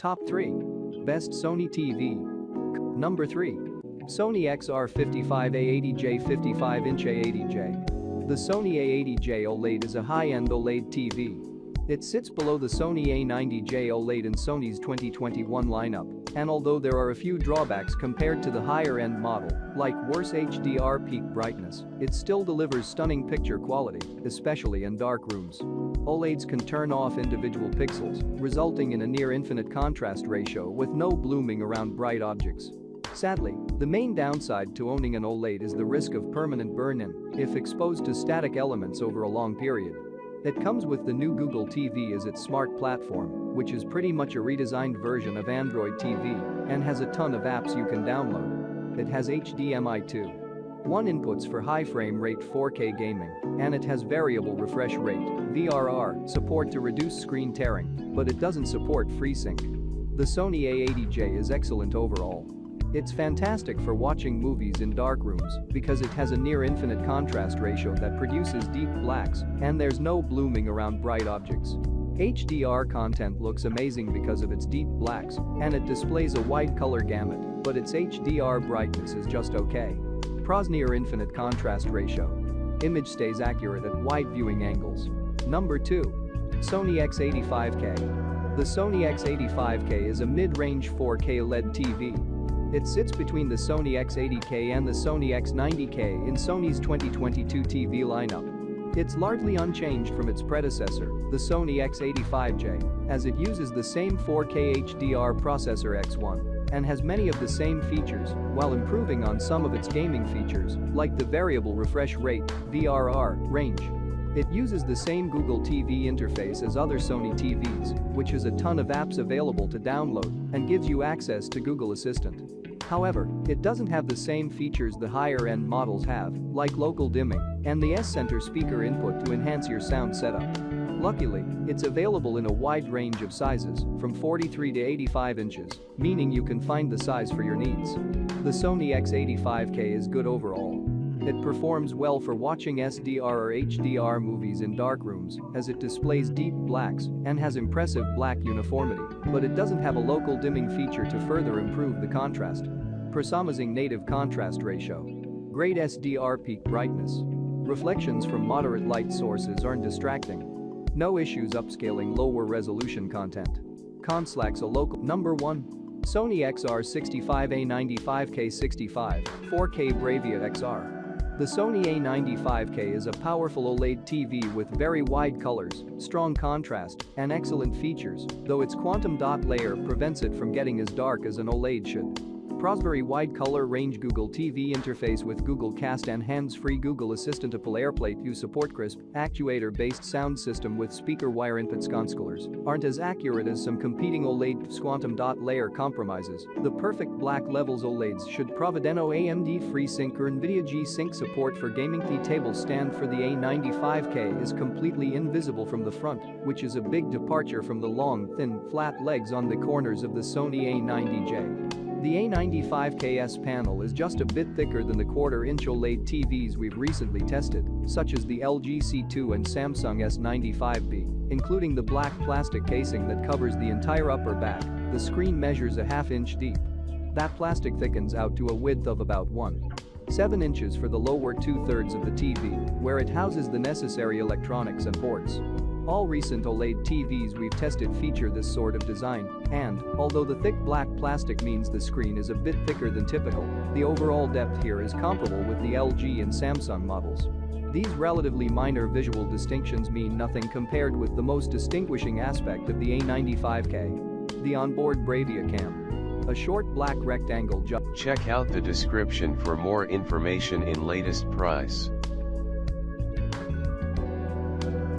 Top 3. Best Sony TV. Number 3. Sony XR55A80J 55-inch A80J. The Sony A80J OLED is a high-end OLED TV. It sits below the Sony A90J OLED in Sony's 2021 lineup, and although there are a few drawbacks compared to the higher-end model, like worse HDR peak brightness, it still delivers stunning picture quality, especially in dark rooms. OLEDs can turn off individual pixels, resulting in a near-infinite contrast ratio with no blooming around bright objects. Sadly, the main downside to owning an OLED is the risk of permanent burn-in if exposed to static elements over a long period. It comes with the new Google TV as its smart platform, which is pretty much a redesigned version of Android TV and has a ton of apps you can download. It has HDMI 2.1 inputs for high frame rate 4K gaming, and it has variable refresh rate (VRR) support to reduce screen tearing, but it doesn't support FreeSync. The Sony A80J is excellent overall. It's fantastic for watching movies in dark rooms because it has a near-infinite contrast ratio that produces deep blacks, and there's no blooming around bright objects. HDR content looks amazing because of its deep blacks, and it displays a wide color gamut, but its HDR brightness is just okay. Pros near infinite contrast ratio. Image stays accurate at wide viewing angles. Number 2. Sony X85K. The Sony X85K is a mid-range 4K LED TV. It sits between the Sony X80K and the Sony X90K in Sony's 2022 TV lineup. It's largely unchanged from its predecessor, the Sony X85J, as it uses the same 4K HDR processor X1 and has many of the same features while improving on some of its gaming features, like the variable refresh rate (VRR) range. It uses the same Google TV interface as other Sony TVs, which has a ton of apps available to download and gives you access to Google Assistant. However, it doesn't have the same features the higher-end models have, like local dimming and the S-Center speaker input to enhance your sound setup. Luckily, it's available in a wide range of sizes, from 43 to 85 inches, meaning you can find the size for your needs. The Sony X85K is good overall. It performs well for watching SDR or HDR movies in dark rooms, as it displays deep blacks and has impressive black uniformity, but it doesn't have a local dimming feature to further improve the contrast. Promising native contrast ratio. Great SDR peak brightness. Reflections from moderate light sources aren't distracting. No issues upscaling lower resolution content. Cons lacks a local. Number 1. Sony XR65A95K65 4K Bravia XR. The Sony A95K is a powerful OLED TV with very wide colors, strong contrast, and excellent features, though its quantum dot layer prevents it from getting as dark as an OLED should. Very wide color range Google TV interface with Google Cast and hands-free Google Assistant Apple AirPlay 2 support crisp, actuator-based sound system with speaker wire input conscolars aren't as accurate as some competing OLED quantum dot layer compromises. The perfect black levels OLEDs should Provideno AMD FreeSync or NVIDIA G-Sync support for gaming. The table stand for the A95K is completely invisible from the front, which is a big departure from the long, thin, flat legs on the corners of the Sony A90J. The A95K's panel is just a bit thicker than the quarter-inch OLED TVs we've recently tested, such as the LG C2 and Samsung S95B, including the black plastic casing that covers the entire upper back. The screen measures a half-inch deep. That plastic thickens out to a width of about 1.7 inches for the lower two-thirds of the TV, where it houses the necessary electronics and ports. All recent OLED TVs we've tested feature this sort of design, and, although the thick black plastic means the screen is a bit thicker than typical, the overall depth here is comparable with the LG and Samsung models. These relatively minor visual distinctions mean nothing compared with the most distinguishing aspect of the A95K. The onboard Bravia cam. A short black rectangle. Check out the description for more information in latest price.